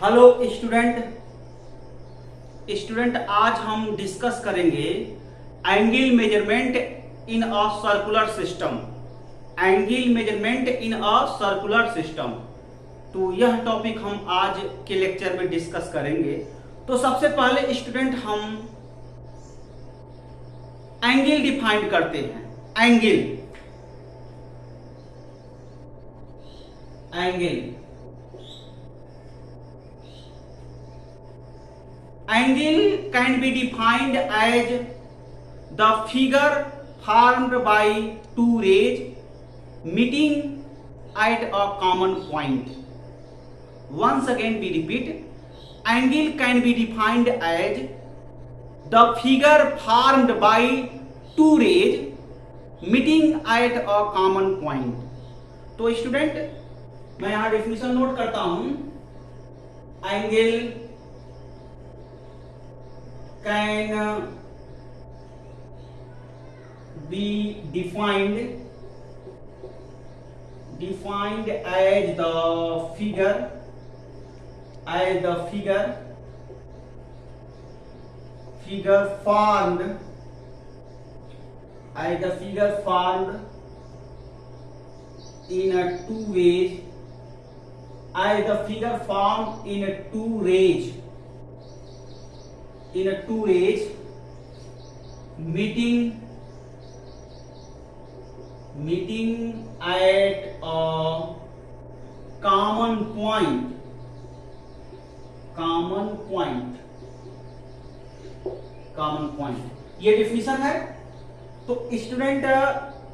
Hello student आज हम discuss करेंगे angle measurement in a circular system. Angle measurement in a circular system, तो यह टॉपिक हम आज के लेक्चर में डिस्कस करेंगे। तो सबसे पहले स्टूडेंट हम एंगल डिफाइन करते हैं। Angle can be defined as the figure formed by two rays meeting at a common point. Once again we repeat, angle can be defined as the figure formed by two rays meeting at a common point. तो student मैं यहां definition note करता हूं। Angle can be defined as the figure formed in a two ways meeting at a common point ये definition है। तो student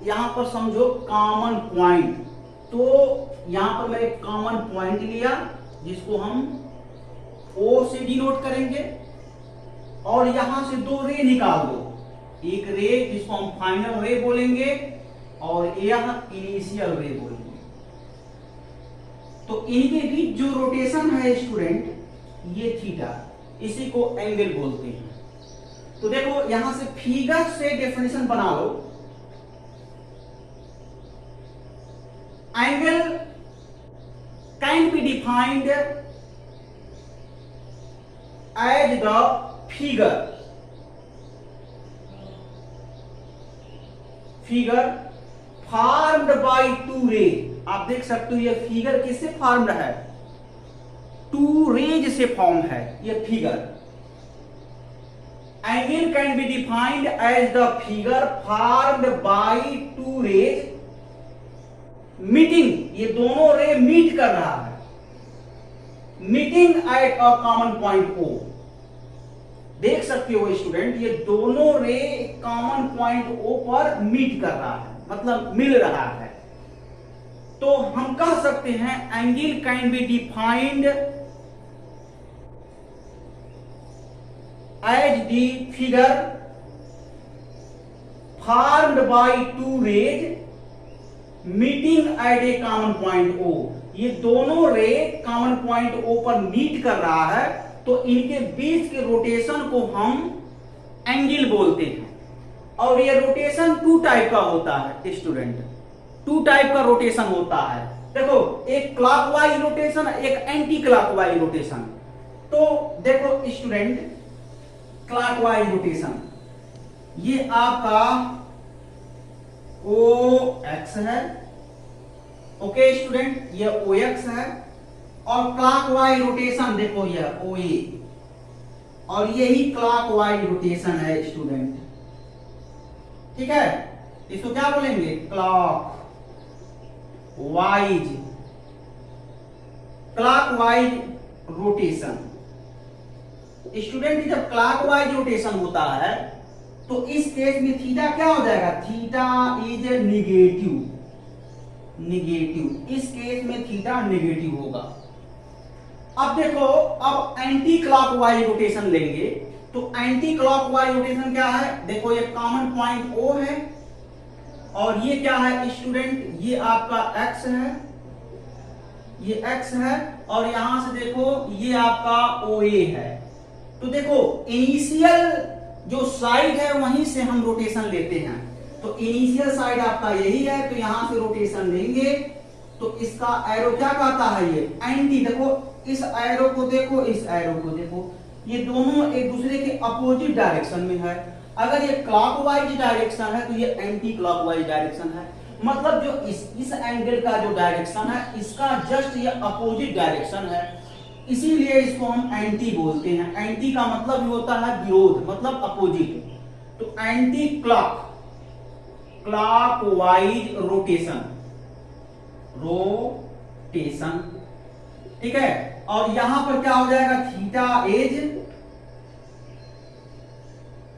यहां पर समझो कॉमन पॉइंट, तो यहां पर मैं एक कॉमन पॉइंट लिया जिसको हम O से डिनोट करेंगे और यहां से दो रे निकाल दो। एक रे जिसको हम फाइनल रे बोलेंगे और यह इनिशियल रे बोलेंगे। तो इनके बीच जो रोटेशन है स्टूडेंट ये थीटा, इसी को एंगल बोलते हैं। तो देखो यहां से फिगर से डेफिनेशन बना लो। Angle can be defined as the figure formed by two rays। आप देख सकते हो ये फिगर किससे फॉर्म्ड है? टू रेज से फॉर्म है ये figure. Angle can be defined as the figure formed by two rays meeting, ये दोनों रे मीट कर रहा है, meeting at a common point O। देख सकते हो स्टूडेंट ये दोनों रे कॉमन पॉइंट O पर मीट कर रहा है, मतलब मिल रहा है। तो हम कह सकते हैं angle can be defined as the figure formed by two rays meeting at a common point O। ये दोनों रे कॉमन पॉइंट O पर मीट कर रहा है, तो इनके बीच के रोटेशन को हम एंगल बोलते हैं। और ये रोटेशन टू टाइप का होता है स्टूडेंट, टू टाइप का रोटेशन होता है। देखो एक क्लॉकवाइज रोटेशन, एक एंटी क्लॉकवाइज रोटेशन। तो देखो स्टूडेंट क्लॉकवाइज रोटेशन ये आपका OX है, ओके स्टूडेंट ये OX है। और क्लॉकवाइज रोटेशन देखो यह OA, और यही क्लॉकवाइज रोटेशन है स्टूडेंट, ठीक है। इसको क्या बोलेंगे? Clockwise rotation. स्टूडेंट जब क्लॉकवाइज रोटेशन होता है तो इस केस में थीटा क्या हो जाएगा? Theta is negative. इस केस में थीटा निगेटिव होगा। अब देखो अब एंटी क्लॉकवाइज रोटेशन लेंगे, तो एंटी क्लॉकवाइज रोटेशन क्या है? देखो ये कॉमन पॉइंट O है और ये क्या है स्टूडेंट? ये आपका X है, ये X है और यहां से देखो ये आपका OA है। तो देखो इनिशियल जो साइड है वहीं से हम रोटेशन लेते हैं। तो इनिशियल साइड आपका यही है, तो यहां से रोटेशन लेंगे तो इसका एरो क्या कहता है? ये एंटी। देखो इस एरो को देखो, इस एरो को देखो, ये दोनों एक दूसरे के अपोजिट डायरेक्शन में है। अगर ये क्लॉकवाइज डायरेक्शन है तो ये एंटी क्लॉकवाइज डायरेक्शन है। मतलब जो इस एंगल का जो डायरेक्शन है इसका जस्ट ये अपोजिट डायरेक्शन है, इसीलिए इसको हम एंटी बोलते हैं। एंटी का मतलब ये होता है विरोध, मतलब अपोजिट। तो एंटी क्लॉकवाइज रोटेशन, ठीक है। और यहां पर क्या हो जाएगा, theta is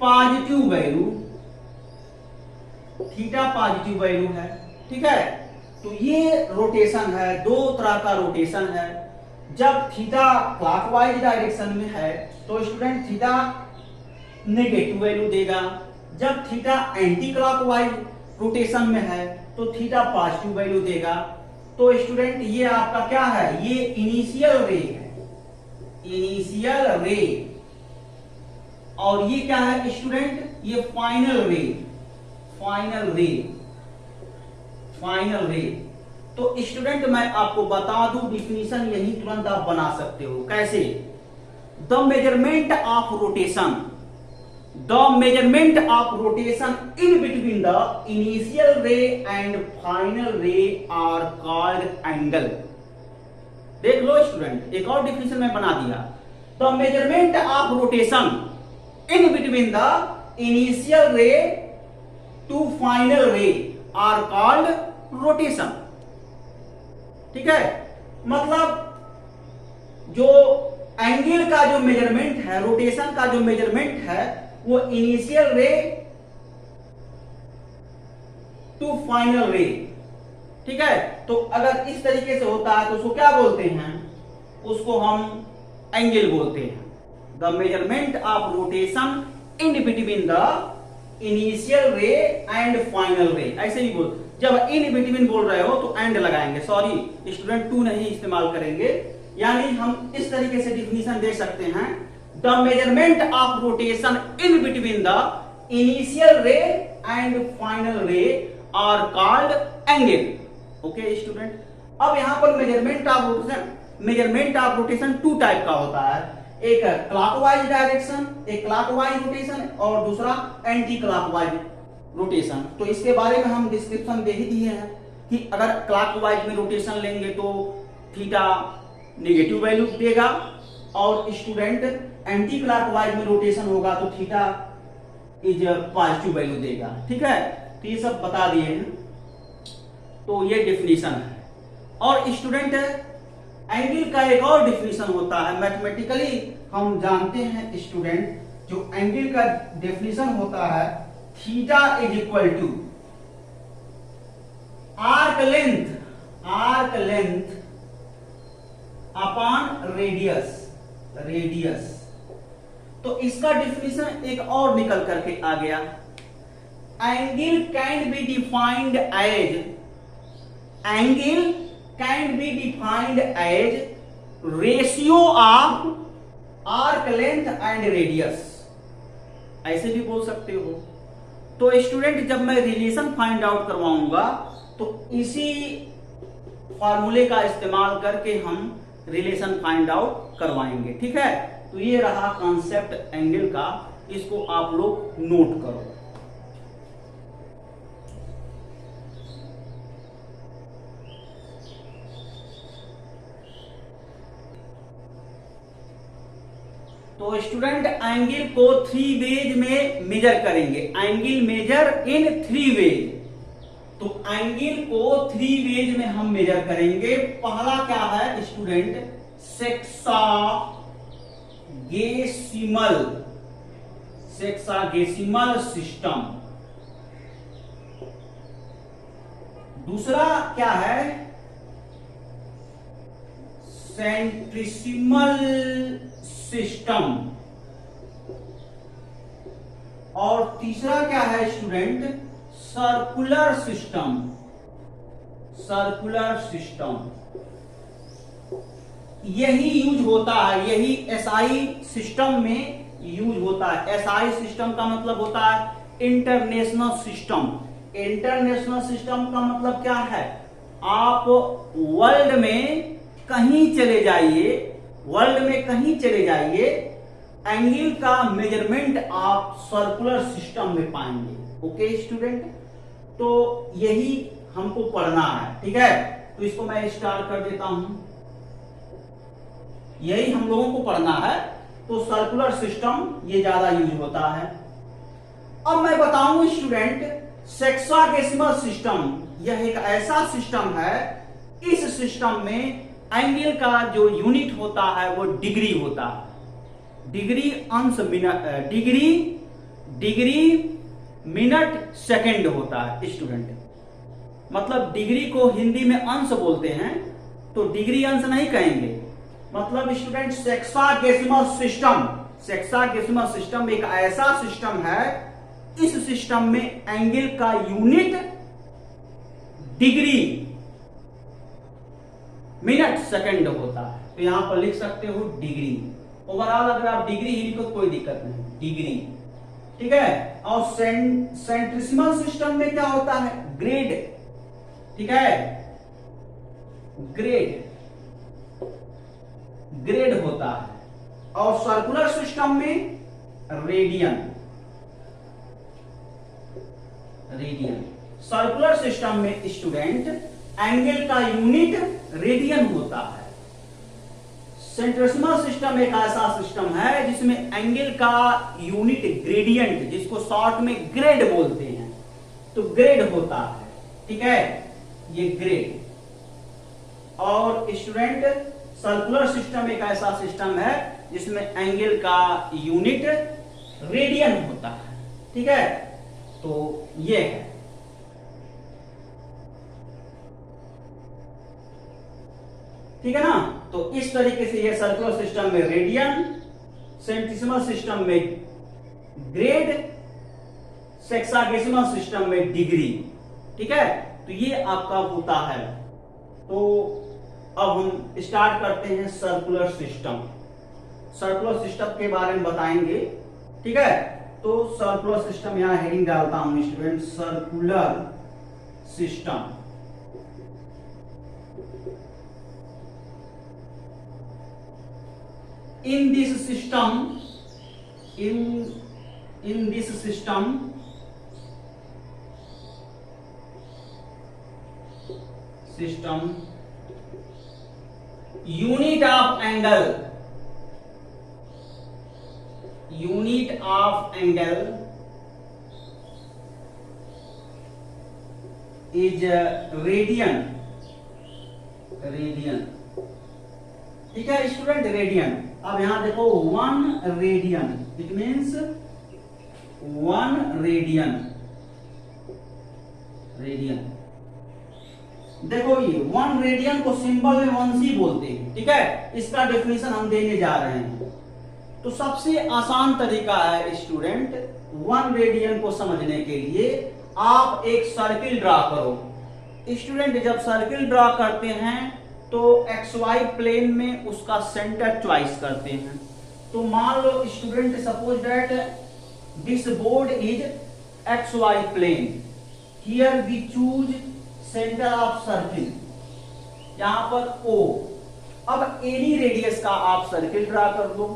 positive value, theta positive value है, ठीक है। तो ये रोटेशन है, दो तरह का रोटेशन है। जब थीटा क्लॉकवाइज डायरेक्शन में है तो स्टूडेंट थीटा नेगेटिव वैल्यू देगा, जब थीटा एंटी क्लॉकवाइज रोटेशन में है तो थीटा पॉजिटिव वैल्यू देगा। तो स्टूडेंट ये आपका क्या है, ये इनिशियल रे है, इनिशियल रे। और ये क्या है स्टूडेंट, ये फाइनल रे, फाइनल रे, फाइनल रे। तो स्टूडेंट मैं आपको बता दूं, डिफिनीशन यही तुरंत आप बना सकते हो। कैसे, the measurement of rotation, the measurement of rotation in between the initial ray and final ray are called angle। देख लो स्टूडेंट, एक और डिफिनेशन में बना दिया, the measurement of rotation in between the initial ray to final ray are called rotation। ठीक है, मतलब जो एंगल का जो मेजरमेंट है, रोटेशन का जो मेजरमेंट है, वो इनिशियल रे टू फाइनल रे, ठीक है। तो अगर इस तरीके से होता है तो उसको क्या बोलते हैं, उसको हम एंगल बोलते हैं। The measurement of rotation in between the initial ray and final रे, ऐसे ही बोल। जब इन बिटवीन बोल रहे हो तो एंड लगाएंगे, सॉरी स्टूडेंट टू नहीं इस्तेमाल करेंगे। यानी हम इस तरीके से डिफिनीशन दे सकते हैं, the measurement of rotation in between the initial ray and final ray are called angle. Okay student, अब यहां पर measurement of rotation two type का होता है, एक क्लॉकवाइज डायरेक्शन, एक क्लॉकवाइज रोटेशन और दूसरा एंटी क्लॉकवाइज रोटेशन। तो इसके बारे में हम डिस्क्रिप्शन दे ही दिए हैं कि अगर क्लॉकवाइज में रोटेशन लेंगे तो थीटा नेगेटिव वैल्यू देगा, और स्टूडेंट एंटी क्लॉकवाइज में रोटेशन होगा तो थीटा इज पॉजिटिव वैल्यू देगा। ठीक है, तो ये सब बता दिए हैं। तो ये डेफिनेशन है। और स्टूडेंट एंगल का एक और डेफिनेशन होता है, मैथमेटिकली हम जानते हैं स्टूडेंट, जो एंगल का डेफिनेशन होता है, theta is equal to arc length upon radius. तो इसका डिफिनेशन एक और निकल करके आ गया, angle can be defined as ratio of arc length and radius, ऐसे भी बोल सकते हो। तो स्टूडेंट जब मैं रिलेशन फाइंड आउट करवाऊंगा तो इसी फॉर्मूले का इस्तेमाल करके हम रिलेशन फाइंड आउट करवाएंगे। ठीक है, तो ये रहा कॉन्सेप्ट एंगल का, इसको आप लोग नोट करो। तो स्टूडेंट एंगल को 3 वेज में मेजर करेंगे, एंगल मेजर इन 3 वेज। तो एंगल को 3 वेज में हम मेजर करेंगे। पहला क्या है स्टूडेंट, सेक्सागेसिमल सिस्टम। दूसरा क्या है, सेंट्रिसिमल सिस्टम। और तीसरा क्या है स्टूडेंट, सर्कुलर सिस्टम। यही यूज होता है, यही एसआई सिस्टम में यूज होता है। एसआई सिस्टम का मतलब होता है इंटरनेशनल सिस्टम। इंटरनेशनल सिस्टम का मतलब क्या है, आप वर्ल्ड में कहीं चले जाइए, वर्ल्ड में कहीं चले जाइए, एंगल का मेजरमेंट आप सर्कुलर सिस्टम में पाएंगे। ओके स्टूडेंट, तो यही हमको पढ़ना है, ठीक है। तो इसको मैं स्टार्ट कर देता हूं, यही हम लोगों को पढ़ना है। तो सर्कुलर सिस्टम ये ज्यादा यूज होता है। अब मैं बताऊं स्टूडेंट, सेक्साडेसिमल सिस्टम, यह एक ऐसा सिस्टम है, इस सिस्टम में एंगल का जो यूनिट होता है वो डिग्री होता है। डिग्री अंश मिनट, डिग्री मिनट सेकंड होता है स्टूडेंट। मतलब डिग्री को हिंदी में अंश बोलते हैं, तो डिग्री अंश नहीं कहेंगे। मतलब student sexagesimal system, sexagesimal system एक ऐसा सिस्टम है, इस सिस्टम में एंगल का यूनिट डिग्री मिनट सेकंड होता है। तो यहां पर लिख सकते हो डिग्री। ओवरऑल अगर आप डिग्री ही लिखो कोई दिक्कत नहीं, डिग्री, ठीक है। और सेंट्रिसिमल सिस्टम में क्या होता है, ग्रेड, ठीक है, ग्रेड, ग्रेड होता है। और सर्कुलर सिस्टम में रेडियन, रेडियन। सर्कुलर सिस्टम में स्टूडेंट एंगल का यूनिट रेडियन होता है। सेंट्रिसिमल सिस्टम एक ऐसा सिस्टम है जिसमें एंगल का यूनिट ग्रेडियंट, जिसको शॉर्ट में ग्रेड बोलते हैं, तो ग्रेड होता है, ठीक है, ये ग्रेड। और स्टूडेंट सर्कुलर सिस्टम एक ऐसा सिस्टम है जिसमें एंगल का यूनिट रेडियन होता है, ठीक है। तो ये है, ठीक है ना। तो इस तरीके से ये सर्कुलर सिस्टम में रेडियन, सेंटिसिमल सिस्टम में ग्रेड, सेक्साडेसिमल सिस्टम में डिग्री, ठीक है। तो ये आपका होता है। तो अब हम स्टार्ट करते हैं सर्कुलर सिस्टम। सर्कुलर सिस्टम के बारे में बताएंगे, ठीक है। तो सर्कुलर सिस्टम, यहां हेडिंग डालता हूं student, circular system. In this system, in this system, unit of angle, unit of angle is radian, radian, ठीक है स्टूडेंट, रेडियन। अब यहां देखो 1 radian, it means 1 radian, radian. देखो ये 1 रेडियन को सिंपल में 1c बोलते हैं, ठीक है। इसका डेफिनेशन हम देने जा रहे हैं। तो सबसे आसान तरीका है स्टूडेंट 1 रेडियन को समझने के लिए, आप एक सर्किल ड्रा करो। स्टूडेंट जब सर्किल ड्रा करते हैं तो XY प्लेन में उसका सेंटर चॉइस करते हैं। तो मान लो student, suppose that this board is XY plane, here we choose centre of circle, यहां पर O। अब एनी रेडियस का आप सर्किल ड्रा कर दो।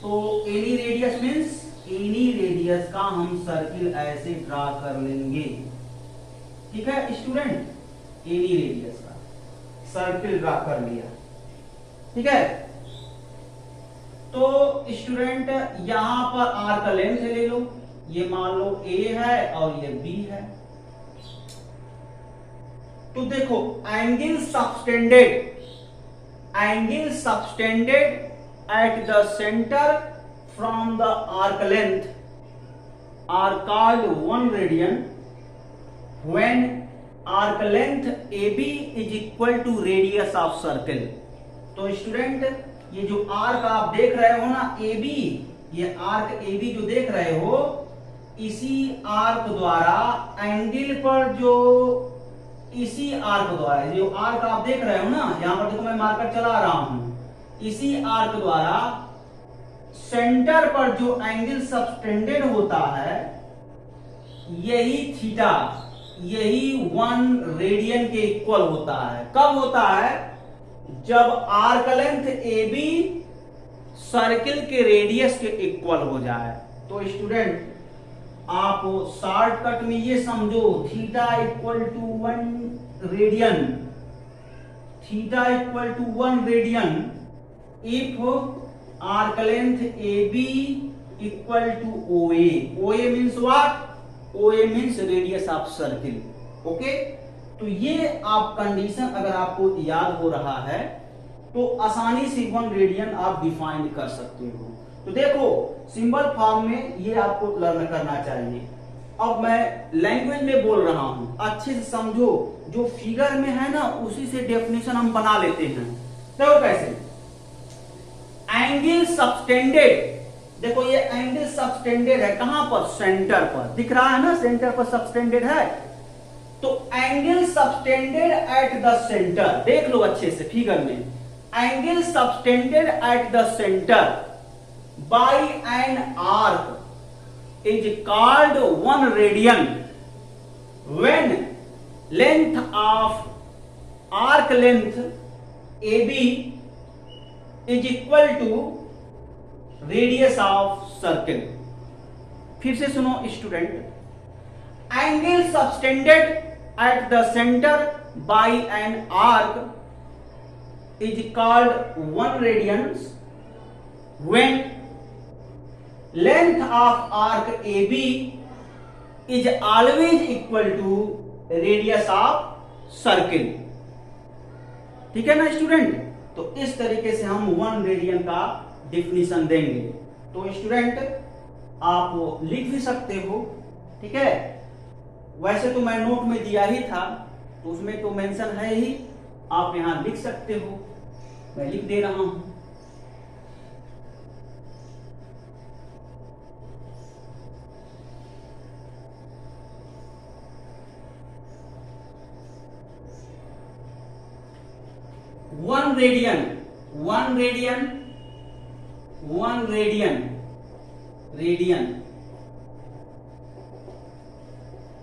तो any radius means any radius का हम सर्किल ऐसे ड्रा कर लेंगे, ठीक है स्टूडेंट। एनी रेडियस का सर्किल ड्रा कर लिया, ठीक है। तो स्टूडेंट यहां पर आर का लेंथ ले लो, ये मान लो A है और ये B है। तो देखो angle subtended at the center from the arc length are called 1 radian when arc length AB is equal to radius of circle। तो स्टूडेंट ये जो आर्क आप देख रहे हो ना AB, ये आर्क AB जो देख रहे हो, इसी आर्क द्वारा एंगल पर जो, इसी आर्क द्वारा, जो आर्क आप देख रहे हो ना, यहां पर देखो मैं मार्कर चला रहा हूं, इसी आर्क द्वारा सेंटर पर जो एंगल सबटेंडेड होता है, यही थीटा, यही 1 रेडियन के इक्वल होता है। कब होता है? जब arc length A B circle के रेडियस के इक्वल हो जाए। तो स्टूडेंट आप शॉर्टकट में ये समझो, theta equal to 1 radian, theta equal to 1 radian if arc length A B equal to O A. O A means what? O A means radius of circle. Okay, तो ये आप कंडीशन अगर आपको याद हो रहा है तो आसानी से 1 रेडियन आप डिफाइन कर सकते हो। तो देखो सिंबल फॉर्म में ये आपको लर्न करना चाहिए। अब मैं लैंग्वेज में बोल रहा हूं, अच्छे से समझो। जो फिगर में है ना उसी से डेफिनेशन हम बना लेते हैं। देखो कैसे, एंगल सबटेंडेड। देखो ये एंगल सबटेंडेड है कहां पर? सेंटर पर। दिख रहा है ना, सेंटर पर सबटेंडेड है। तो angle subtended at the centre, देख लो अच्छे से फिगर में, angle subtended at the centre by an arc is called 1 radian when length of arc length AB is equal to radius of circle। फिर से सुनो student, angle subtended at the center by an arc is called 1 radian when length of arc AB is always equal to radius of circle। ठीक है ना student? तो इस तरीके से हम 1 रेडियन का डिफिनीशन देंगे। तो स्टूडेंट आप लिख भी सकते हो, ठीक है। वैसे तो मैं नोट में दिया ही था, तो उसमें तो मेंशन है ही, आप यहां लिख सकते हो, मैं लिख दे रहा हूं। One radian, 1 radian, 1 radian, radian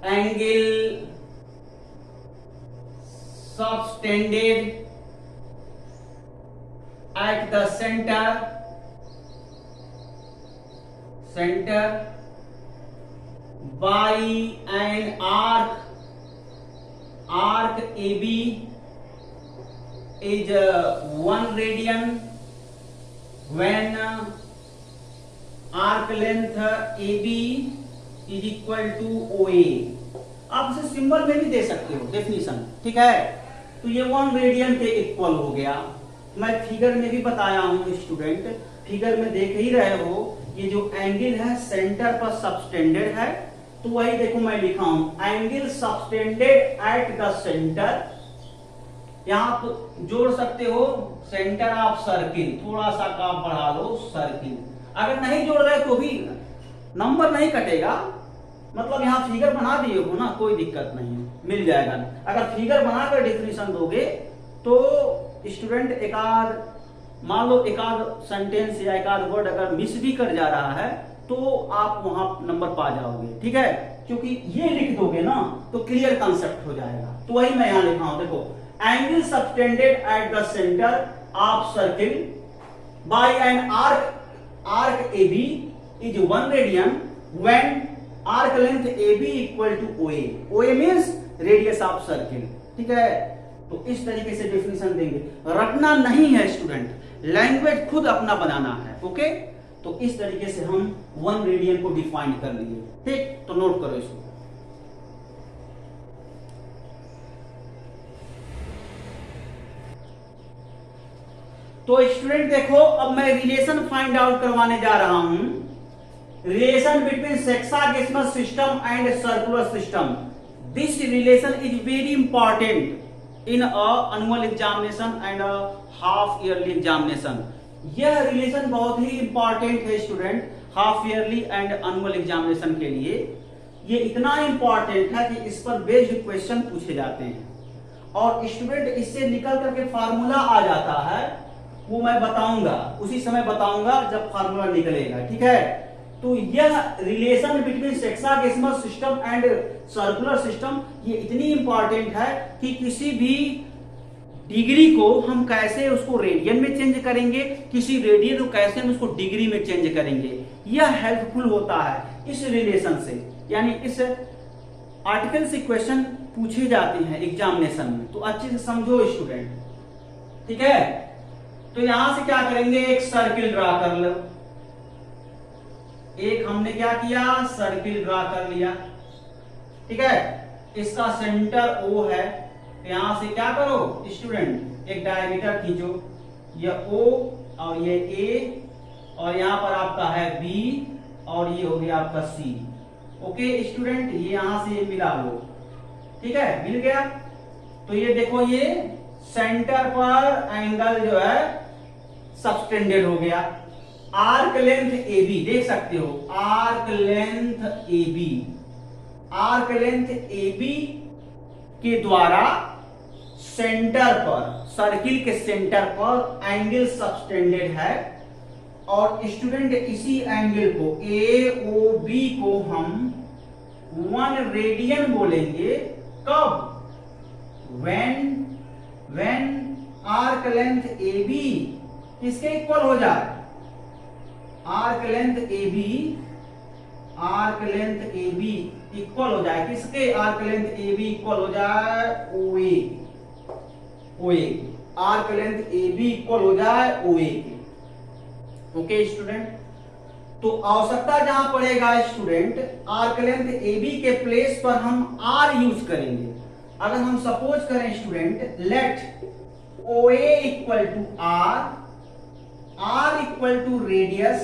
angle subtended at the centre, centre by an arc, arc A B is 1 radian when arc length AB is equal to OA। आप इसे सिंबल में भी दे सकते हो डेफिनेशन, ठीक है। तो ये 1 रेडियन के इक्वल हो गया। मैं फिगर में भी बताया हूं स्टूडेंट, फिगर में देख ही रहे हो, ये जो एंगल है सेंटर पर सबटेंडेड है। तो वही देखो मैं लिखा हूं, angle subtended at the centre. यहां आप जोड़ सकते हो सेंटर ऑफ सर्किल, थोड़ा सा काम बढ़ा लो सर्किल। अगर नहीं जोड़ रहे तो भी नंबर नहीं कटेगा, मतलब यहां फिगर बना दिए हो ना, कोई दिक्कत नहीं है, मिल जाएगा। अगर फिगर बनाकर डिफिनीशन दोगे तो स्टूडेंट एकाध, मान लो एकाध सेंटेंस या एकाध वर्ड अगर मिस भी कर जा रहा है तो आप वहां नंबर पा जाओगे, ठीक है। क्योंकि ये लिख दोगे ना तो क्लियर कंसेप्ट हो जाएगा। तो वही मैं यहां लिखा हूं, देखो angle subtended at the center of circle by an arc AB is 1 radian when arc length AB equal to OA। OA means radius of circle, ठीक है। तो इस तरीके से डेफिनेशन देंगे, रटना नहीं है स्टूडेंट, लैंग्वेज खुद अपना बनाना है। ओके, तो इस तरीके से हम 1 रेडियन को डिफाइन कर लिए, ठीक। तो नोट करो इसको। तो स्टूडेंट देखो, अब मैं रिलेशन फाइंड आउट करवाने जा रहा हूं, relation between sexagesimal system and circular system. This relation is very important in annual examination and half yearly examination. यह रिलेशन बहुत ही इंपॉर्टेंट है student, half yearly and annual examination के लिए। ये इतना इंपॉर्टेंट है कि इस पर बेस्ड क्वेश्चन पूछे जाते हैं, और स्टूडेंट इससे निकल करके फार्मूला आ जाता है, वो मैं बताऊंगा, उसी समय बताऊंगा जब फार्मूला निकलेगा, ठीक है। तो यह relation between sexagesimal system and circular system ये इतनी इंपॉर्टेंट है कि किसी भी डिग्री को हम कैसे उसको रेडियन में चेंज करेंगे, किसी रेडियन को कैसे हम उसको डिग्री में चेंज करेंगे, यह हेल्पफुल होता है इस रिलेशन से। यानी इस आर्टिकल से क्वेश्चन पूछे जाते हैं एग्जामिनेशन में, तो अच्छे से समझो स्टूडेंट, ठीक है। तो यहां से क्या करेंगे, एक सर्किल ड्रा कर लो। एक हमने क्या किया, सर्किल ड्रा कर लिया, ठीक है। इसका सेंटर O है, यहां से क्या करो स्टूडेंट, एक डायमीटर खींचो, ये O और ये A और यहां पर आपका है B और ये हो गया आपका C। ओके स्टूडेंट, ये यहां से मिला लो, ठीक है, मिल गया। तो ये देखो, ये सेंटर पर एंगल जो है सबटेंडेड हो गया। आर्क लेंथ AB देख सकते हो, arc length AB, arc length AB के द्वारा सेंटर पर, सर्किल के सेंटर पर एंगल सबटेंडेड है। और स्टूडेंट इसी एंगल को AOB को हम 1 रेडियन बोलेंगे। कब, when आर्क लेंथ AB किसके इक्वल हो जाए, आर्क लेंथ AB इक्वल हो जाए किसके, आर्क लेंथ AB इक्वल हो जाए OA, arc length AB equal हो जाए OA के। ओके स्टूडेंट, तो आवश्यकता जहां पड़ेगा स्टूडेंट, आर्क लेंथ AB के प्लेस पर हम R यूज करेंगे। अगर हम सपोज करें student, let OA equal to R equal to radius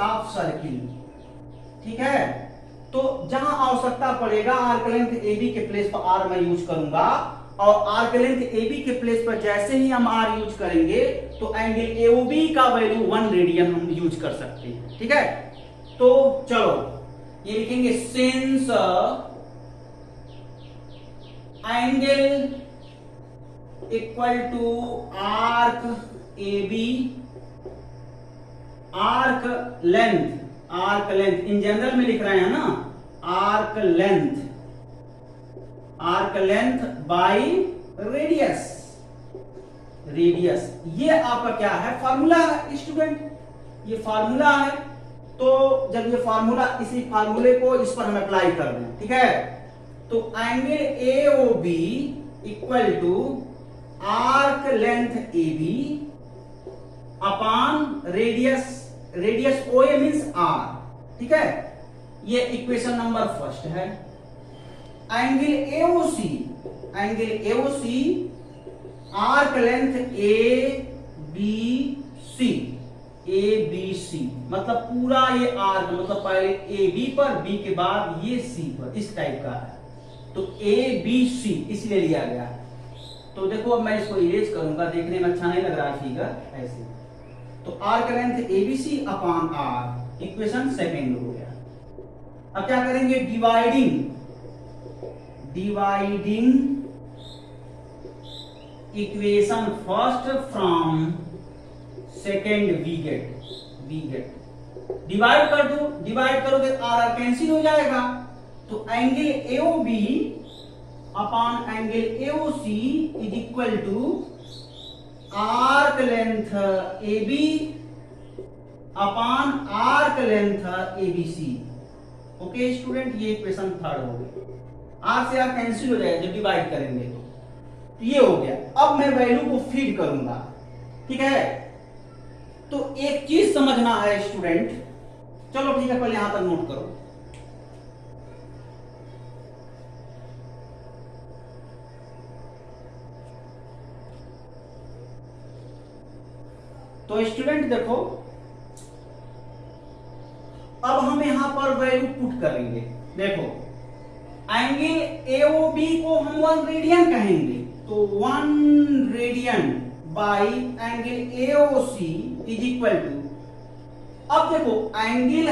of circle, ठीक है। तो जहां आवश्यकता पड़ेगा आर्क लेंथ AB के प्लेस पर R मैं यूज करूंगा, और आर्क लेंथ AB के प्लेस पर जैसे ही हम R यूज करेंगे तो एंगल AOB का वैल्यू 1 रेडियन हम यूज कर सकते हैं, ठीक है। तो चलो ये लिखेंगे, since angle equal to arc AB, arc length in general में लिख रहे हैं ना, आर्क लेंथ बाय रेडियस, ये आपका क्या है, फार्मूला है स्टूडेंट, ये फार्मूला है। तो जब ये फार्मूला, इसी फार्मूले को इस पर हम अप्लाई कर दें, ठीक है। तो angle AOB equal to arc length AB upon radius OA means R, ठीक है। ये इक्वेशन नंबर फर्स्ट है। Angle AOC arc length ABC, मतलब पूरा ये आर्क, मतलब पहले AB पर, B के बाद ये C पर, इस टाइप का है। तो ABC इसलिए लिया गया। तो देखो अब मैं इसको इरेज करूंगा, देखने में अच्छा नहीं लग रहा फिगर ऐसे। तो arc length ABC upon R, equation second हो गया। अब क्या करेंगे, dividing equation first from second we get divide कर दो, डिवाइड करोगे आर कैंसिल हो जाएगा। तो angle AOB upon angle AOC is equal to arc length AB upon arc length ABC। Okay student, ये इक्वेशन थर्ड हो गई। आर से आर कैंसिल हो जाएगा जब डिवाइड करेंगे तो ये हो गया। अब मैं वैल्यू को फीड करूंगा, ठीक है। तो एक चीज समझना है स्टूडेंट, चलो ठीक है, पहले यहां तक नोट करो। तो स्टूडेंट देखो, अब हम यहां पर वैल्यू पुट करेंगे। देखो एंगल AOB को हम 1 रेडियन कहेंगे, तो 1 radian by angle AOC is equal to, अब देखो एंगल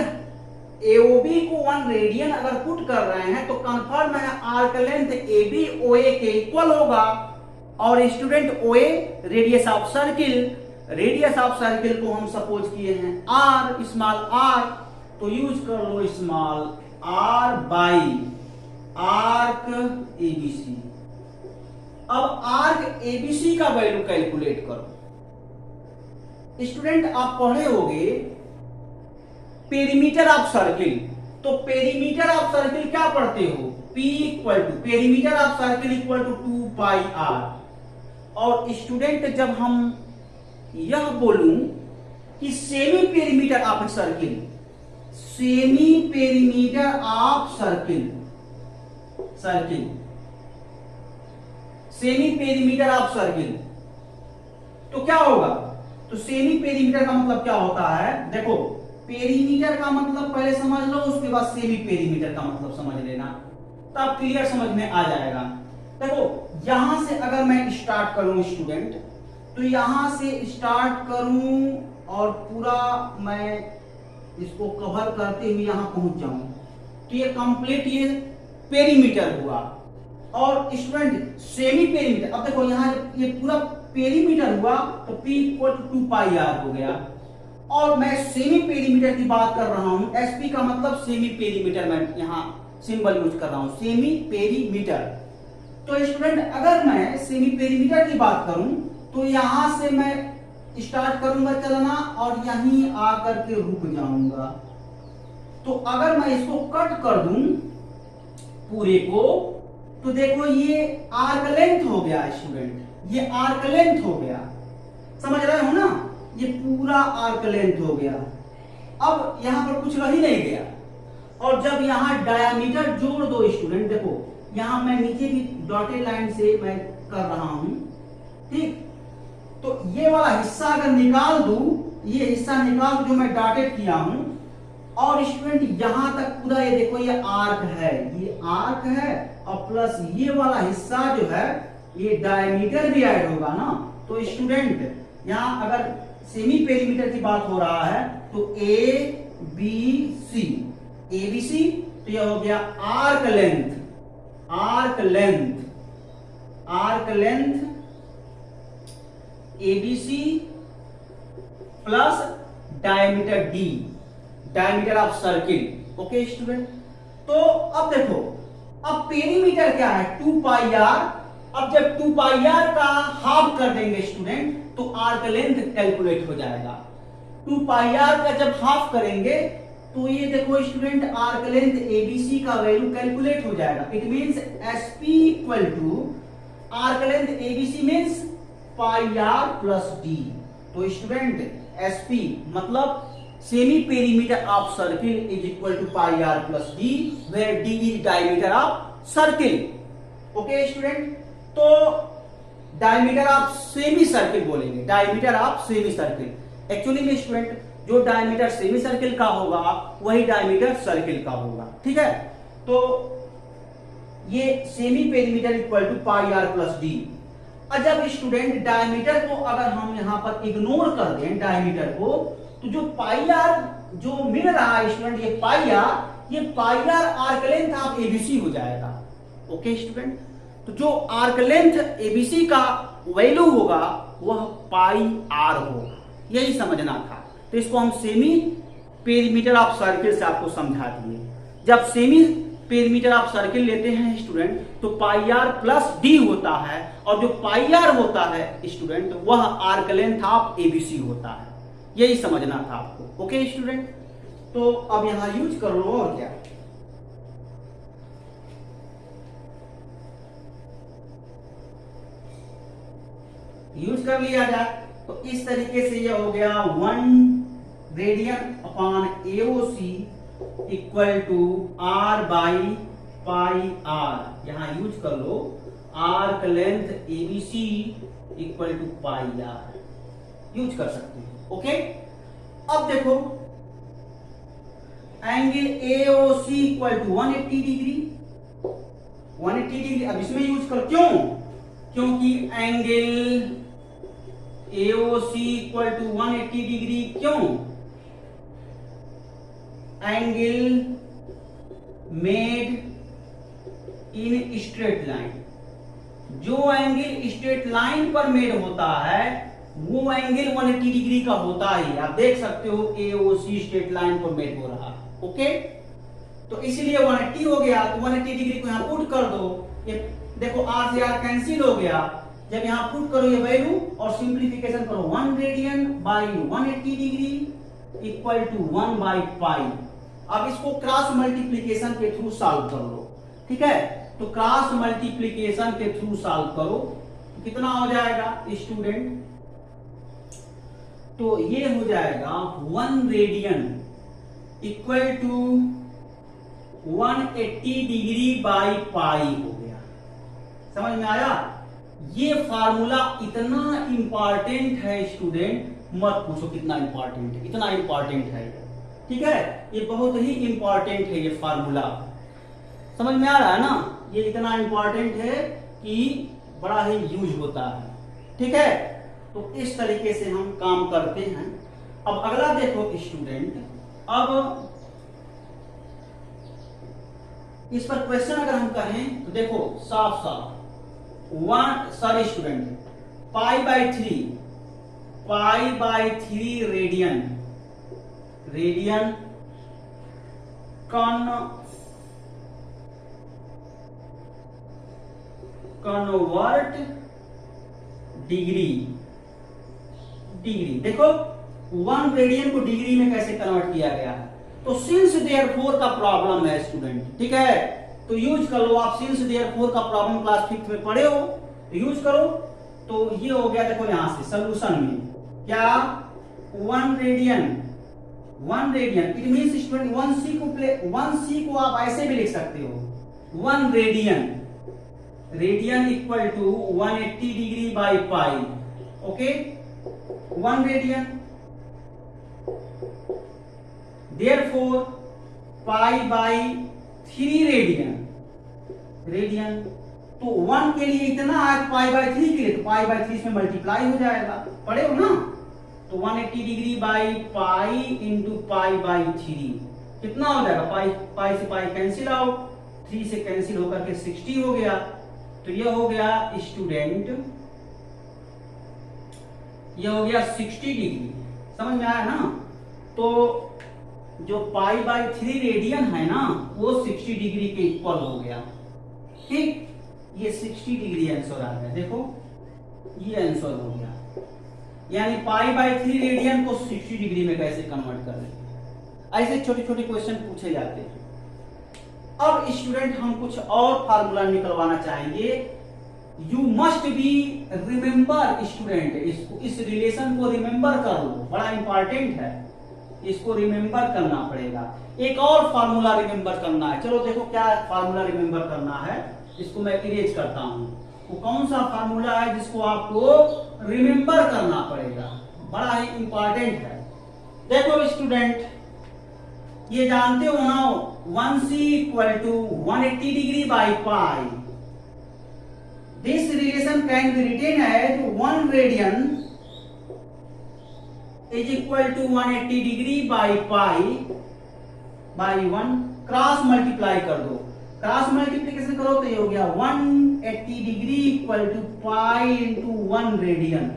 AOB को 1 रेडियन अगर पुट कर रहे हैं तो कंफर्म है आर्क लेंथ AB OA के इक्वल होगा। और student OA radius of circle को हम सपोज किए हैं R, स्मॉल r, तो यूज कर लो small r by arc ABC। अब आर्क एबीसी का वैल्यू कैलकुलेट करो। स्टूडेंट आप पढ़े होंगे पेरीमीटर ऑफ सर्किल, तो पेरीमीटर ऑफ सर्किल क्या पढ़ते हो, P equal to perimeter of circle equal to 2 pi r। और स्टूडेंट जब हम यह बोलूं कि semi perimeter of circle, semi perimeter of circle, semi perimeter of circle, तो क्या होगा, तो सेमी पेरीमीटर का मतलब क्या होता है, देखो पेरीमीटर का मतलब पहले समझ लो, उसके बाद सेमी पेरीमीटर का मतलब समझ लेना, तब क्लियर समझ में आ जाएगा। देखो यहां से अगर मैं स्टार्ट करूं स्टूडेंट, तो यहां से स्टार्ट करूं और पूरा मैं इसको कवर करते हुए यहां पहुंच जाऊं, तो ये कंप्लीट ये पेरीमीटर हुआ। और स्टूडेंट सेमी पेरीमीटर, अब देखो यहां ये पूरा पेरीमीटर हुआ तो P equal to 2 pi r हो गया। और मैं सेमी पेरीमीटर की बात कर रहा हूं, SP का मतलब सेमी पेरीमीटर, मैं यहां सिंबल यूज कर रहा हूं, सेमी पेरीमीटर। तो स्टूडेंट अगर मैं सेमी पेरीमीटर की बात करूं, तो यहां से मैं स्टार्ट करूंगा चलना और यहीं आकर के रुक जाऊंगा। तो अगर मैं इसको कट कर दूं पूरे को, तो देखो ये आर्क लेंथ हो गया स्टूडेंट, ये आर्क लेंथ हो गया, समझ रहे हो ना, ये पूरा आर्क लेंथ हो गया। अब यहां पर कुछ रह ही नहीं गया। और जब यहां डायामीटर जोड़ दो स्टूडेंट, देखो यहां मैं नीचे भी डॉटेड लाइन से मैं कर रहा हूं, ठीक, तो ये वाला हिस्सा अगर निकाल दूं, ये हिस्सा निकाल जो मैं डॉटेड किया हूं, और स्टूडेंट यहां तक पूरा ये देखो ये आर्क है, ये आर्क है, और प्लस ये वाला हिस्सा जो है ये डायमीटर भी ऐड होगा ना। तो स्टूडेंट यहां अगर सेमी पेरीमीटर की बात हो रहा है तो ए बी सी, एबीसी, तो यह हो गया arc length, arc length, arc length ABC plus diameter D, diameter of circle. Okay student, तो अब देखो अब पेरीमीटर क्या है 2 पाई r। अब जब 2 पाई r का हाफ कर देंगे स्टूडेंट, तो आर्क लेंथ कैलकुलेट हो जाएगा। 2 पाई r का जब हाफ करेंगे तो ये देखो स्टूडेंट आर्क लेंथ एबीसी का वैल्यू कैलकुलेट हो जाएगा। It means SP equal to arc length ABC means pi r plus D. तो स्टूडेंट एसपी मतलब semi perimeter of circle is equal to pi r plus D, where D is diameter of circle. Okay student, तो diameter of semi circle बोलेंगे, diameter of semi circle. Actually में student जो diameter semi circle का होगा वही diameter circle का होगा, ठीक है। तो ये semi perimeter equal to pi r plus D. जब स्टूडेंट डायमीटर को अगर हम यहां पर इग्नोर कर दें डायमीटर को, तो जो पाई r जो मिल रहा है स्टूडेंट, ये पाई r arc length of ABC हो जाएगा। ओके स्टूडेंट, तो जो आर्क लेंथ एबीसी का वैल्यू होगा वह पाई r होगा, यही समझना था। तो इसको हम सेमी पेरीमीटर ऑफ सर्किल से आपको समझा दिए। जब सेमी पेरीमीटर ऑफ सर्किल लेते हैं स्टूडेंट, तो पाई r प्लस डी होता है, और जो पाई r होता है स्टूडेंट वह आर्क लेंथ ऑफ एबीसी होता है, यही समझना था आपको। ओके स्टूडेंट, तो अब यहां यूज कर लो, और क्या यूज कर लिया जाए। तो इस तरीके से यह हो गया 1 radian upon AOC equal to r by pi r। यहां यूज कर लो arc length ABC equal to pi r, use कर सकते हैं। ओके, अब देखो angle AOC equal to 180 degree, 180 degree. अब इसमें यूज कर, क्यों, क्योंकि angle AOC equal to 180 degree, क्यों, angle made in straight line. जो एंगल स्ट्रेट लाइन पर मेड होता है वो एंगल 180 डिग्री का होता है। आप देख सकते हो AOC स्ट्रेट लाइन पर मेड हो रहा। ओके, तो इसलिए 180 हो गया, तो 180 डिग्री को यहां पुट कर दो, ये देखो r से r कैंसिल हो गया, जब यहां पुट करो ये वैल्यू और सिंप्लीफिकेशन करो 1 radian by 180 degree equal to 1 by pi. अब इसको क्रॉस मल्टीप्लीकेशन के थ्रू सॉल्व कर लो, ठीक है। तो क्रॉस मल्टीप्लीकेशन के थ्रू सॉल्व करो तो कितना हो जाएगा स्टूडेंट, तो ये हो जाएगा 1 radian equal to 180 degree by pi हो गया। समझ में आया? ये फार्मूला इतना इंपॉर्टेंट है स्टूडेंट, मत पूछो कितना इंपॉर्टेंट है, इतना इंपॉर्टेंट है, ठीक है। ये बहुत ही इंपॉर्टेंट है ये फार्मूला, समझ में आ रहा है ना? ये इतना इंपॉर्टेंट है कि बड़ा ही यूज होता है, ठीक है। तो इस तरीके से हम काम करते हैं। अब अगला देखो स्टूडेंट, अब इस पर क्वेश्चन अगर हम करें तो देखो साफ साफ student pi by three radian convert degree. देखो 1 रेडियन को डिग्री में कैसे कन्वर्ट किया गया है, तो सिंस देयरफॉर का प्रॉब्लम है स्टूडेंट, ठीक है। तो यूज कर लो आप, सिंस देयरफॉर का प्रॉब्लम क्लास 5th में पढ़े हो तो यूज करो। तो ये हो गया, देखो यहां से सोल्यूशन में क्या 1 radian it means student 1c को आप ऐसे भी लिख सकते हो 1 radian equal to 180 degree by pi, okay. 1 radian therefore pi by 3 radian तो 1 के लिए इतना है, पाई बाई 3 के लिए तो पाई बाई 3 में मल्टीप्लाई हो जाएगा, पढ़े हो ना। तो 180 degree by pi into pi by 3 कितना हो जाएगा, पाई से पाई कैंसिल आउट, 3 से कैंसिल होकर के 60 हो गया। तो ये हो गया स्टूडेंट, ये हो गया 60 डिग्री, समझ में आया ना। तो जो पाई बाई 3 रेडियन है ना वो 60 डिग्री के इक्वल हो गया, ठीक। ये 60 डिग्री आंसर आ गया, देखो ये आंसर हो गया। यानी पाई बाई 3 रेडियन को 60 डिग्री में कैसे कन्वर्ट करें, ऐसे छोटे छोटे क्वेश्चन पूछे जाते हैं। अब स्टूडेंट हम कुछ और फार्मूला निकलवाना चाहेंगे। You must be remember student, इस रिलेशन को रिमेंबर कर लो, बड़ा इंपॉर्टेंट है, इसको रिमेंबर करना पड़ेगा। एक और फार्मूला रिमेंबर करना है, चलो देखो क्या फार्मूला रिमेंबर करना है, इसको मैं इरेज करता हूं। वो कौन सा फार्मूला है जिसको आपको रिमेंबर करना पड़ेगा, बड़ा ही इंपॉर्टेंट है। देखो स्टूडेंट, ये जानते हो ना 1c equal to 180 degree by pi. This relation can be written as 1 radian is equal to 180 degree by pi by 1। Cross multiply कर दो, क्रॉस मल्टीप्लीकेशन करो तो ये हो गया 180 degree equal to pi into 1 radian.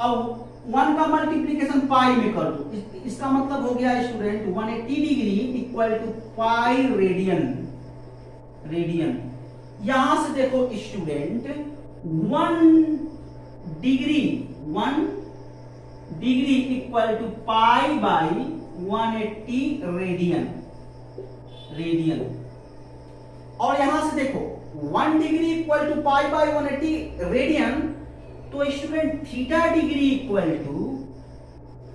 अब 1 का मल्टीप्लीकेशन पाई में कर दो, इसका मतलब हो गया student 180 degree equal to pi radian. यहां से देखो student 1 degree equal to pi by 180 radian. और यहां से देखो 1 degree equal to pi by 180 radian, तो student theta degree equal to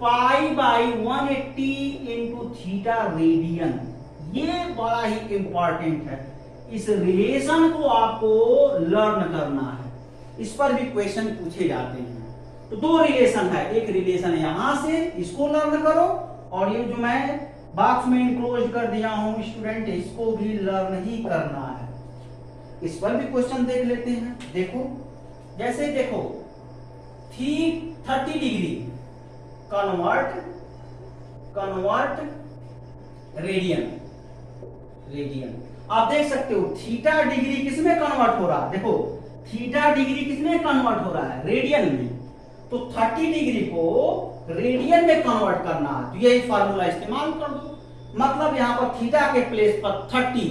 pi by 180 into theta radian. ये बड़ा ही इंपॉर्टेंट है, इस रिलेशन को आपको लर्न करना है, इस पर भी क्वेश्चन पूछे जाते हैं। तो 2 रिलेशन है, एक रिलेशन यहां से, इसको लर्न करो, और ये जो मैं बॉक्स में इंक्लोज कर दिया हूं स्टूडेंट, इसको भी लर्न ही करना है। इस पर भी क्वेश्चन देख लेते हैं। देखो जैसे देखो 30 डिग्री कन्वर्ट रेडियन। आप देख सकते हो थीटा डिग्री किसमें कन्वर्ट हो रहा है, देखो थीटा डिग्री किसमें कन्वर्ट हो रहा है, रेडियन में। तो 30 डिग्री को रेडियन में कन्वर्ट करना है, तो यही फार्मूला इस्तेमाल कर दो। मतलब यहां पर थीटा के प्लेस पर 30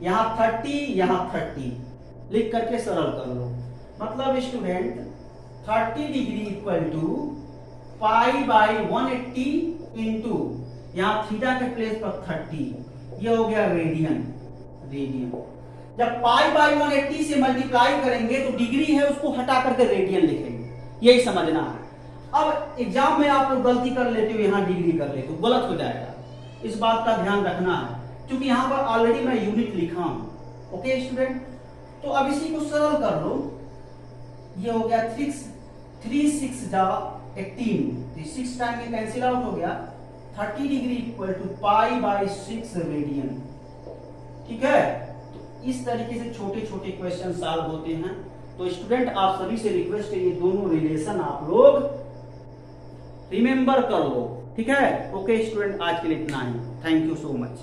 यहां 30, यहां 30 लिख करके सरल कर लो। मतलब student 30 degree equal to pi by 180 into यहां थीटा के प्लेस पर 30, ये हो गया रेडियन। जब पाई बाई 180 से मल्टीप्लाई करेंगे तो डिग्री है उसको हटा करके रेडियन लिखेंगे, यही समझना है। अब एग्जाम में आप लोग गलती कर लेते हो, यहां डिग्री कर लेते हो, गलत हो जाएगा, इस बात का ध्यान रखना है, क्योंकि यहां पर ऑलरेडी मैं यूनिट लिखा हूं। ओके स्टूडेंट, तो अब इसी को सरल कर लो। ये हो गया 3 6 जा 18, 6 टाइम में कैंसिल आउट हो गया। 30 degree equal to pi by 6 radian. ठीक है, तो इस तरीके से छोटे छोटे क्वेश्चन सॉल्व होते हैं। तो स्टूडेंट आप सभी से रिक्वेस्ट है, ये दोनों रिलेशन आप लोग रिमेंबर कर लो। ठीक है, ओके स्टूडेंट, आज के लिए इतना ही। Thank you so much.